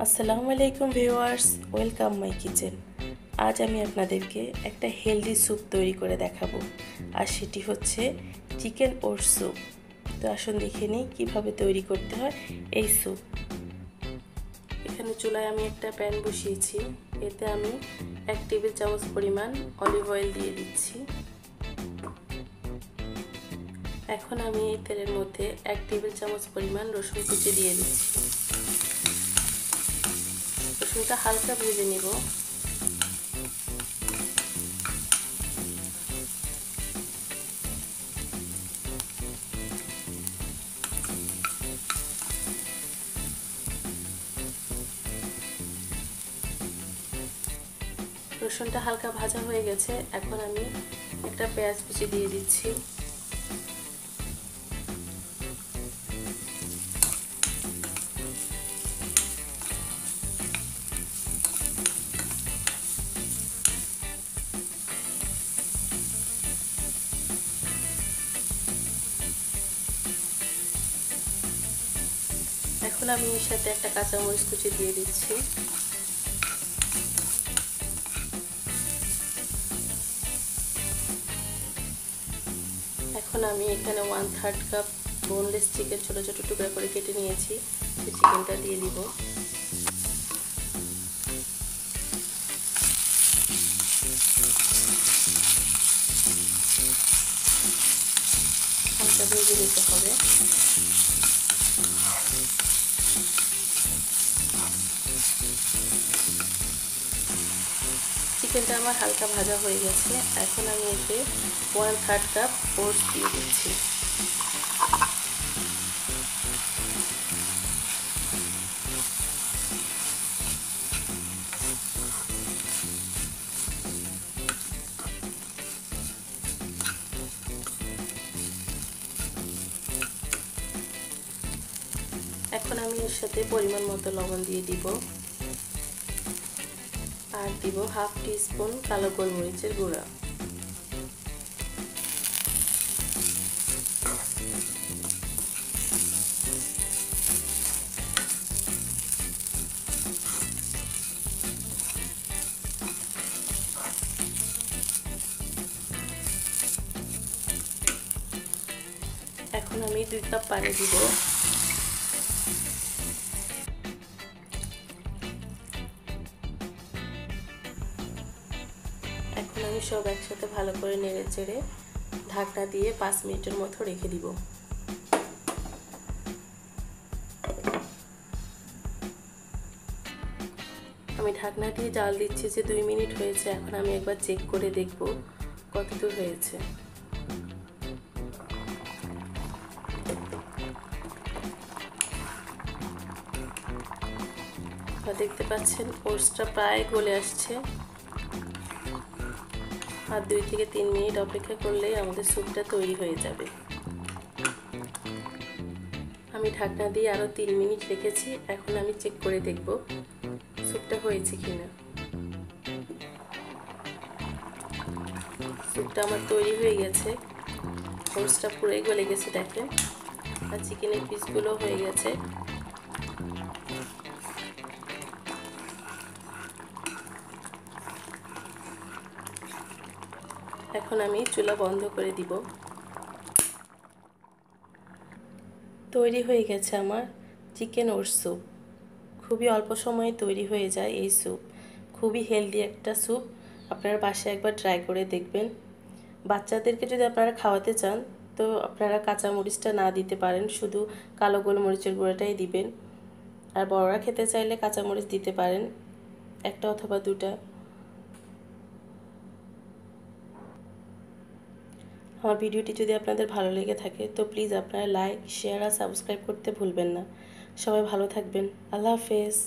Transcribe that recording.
আসসালামু আলাইকুম viewers, welcome my kitchen. আজ আমি আপনাদেরকে একটা হেলদি স্যুপ তৈরি করে দেখাবো, আর সেটি হচ্ছে চিকেন ওটস স্যুপ। তো আসুন দেখে নিই কীভাবে তৈরি করতে হয় এই স্যুপ। এখানে চুলায় আমি একটা প্যান বসিয়েছি, এতে আমি 1 টেবিল চামচ পরিমাণ অলিভ অয়েল দিয়ে দিচ্ছি। এখন আমি এই তেলের মধ্যে 1 টেবিল চামচ পরিমাণ রসুন কুচি দিয়ে দিচ্ছি। রসুনটা হালকা ভেজে নিব। রসুনটা হালকা ভাজা হয়ে গেছে, এখন আমি একটা পেঁয়াজ কুচি দিয়ে দিচ্ছি। এখন আমি এর সাথে একটা কাঁচামরিচ কুচি দিয়ে দিচ্ছি। এখন আমি এখানে 1/3 কাপ বোনলেস চিকেন ছোট ছোট টুকরা করে কেটে নিয়েছি, সেই চিকেনটা দিয়ে দিব। হালকা ভেজে নিতে হবে। চিকেনটা আমার হালকা ভাজা হয়ে গেছে, এখন আমি এতে 1/3 কাপ ওটস দিয়ে দিচ্ছি। এখন আমি এর সাথে পরিমাণ মতো লবণ দিয়ে দিব, আর দিব 1/2 টিস্পুন কালো গোলমরিচের গুঁড়া। এখন আমি 2 কাপ পানি দিব। এখন আমি সব একসাথে ভালো করে নেড়ে চেড়ে ঢাকনা দিয়ে 5 মিনিটের মতো রেখে দিব। আমি ঢাকনা দিয়ে জাল দিচ্ছি যে 2 মিনিট হয়েছে। এখন আমি একবার চেক করে দেখব কতদূর হয়েছে। দেখতে পাচ্ছেন ওটসটা প্রায় গলে আসছে, আর 2 থেকে 3 মিনিট অপেক্ষা করলেই আমাদের স্যুপটা তৈরি হয়ে যাবে। আমি ঢাকনা দিয়ে আরও 3 মিনিট রেখেছি। এখন আমি চেক করে দেখব স্যুপটা হয়েছে কিনা। স্যুপটা আমার তৈরি হয়ে গেছে, ওটসটা পুরোই গলে গেছে দেখেন, আর চিকেনের পিসগুলো হয়ে গেছে। এখন আমি চুলা বন্ধ করে দিব। তৈরি হয়ে গেছে আমার চিকেন ওটস স্যুপ। খুবই অল্প সময়ে তৈরি হয়ে যায় এই স্যুপ। খুবই হেলদি একটা স্যুপ, আপনারা বাসায় একবার ট্রাই করে দেখবেন। বাচ্চাদেরকে যদি আপনারা খাওয়াতে চান তো আপনারা কাঁচামরিচটা না দিতে পারেন, শুধু কালো গোলমরিচের গুঁড়োটাই দিবেন। আর বড়রা খেতে চাইলে কাঁচামরিচ দিতে পারেন, 1টা অথবা 2টা। আমার ভিডিওটি যদি আপনাদের ভালো লেগে থাকে তো প্লিজ আপনারা লাইক, শেয়ার আর সাবস্ক্রাইব করতে ভুলবেন না। সবাই ভালো থাকবেন। আল্লাহ হাফেজ।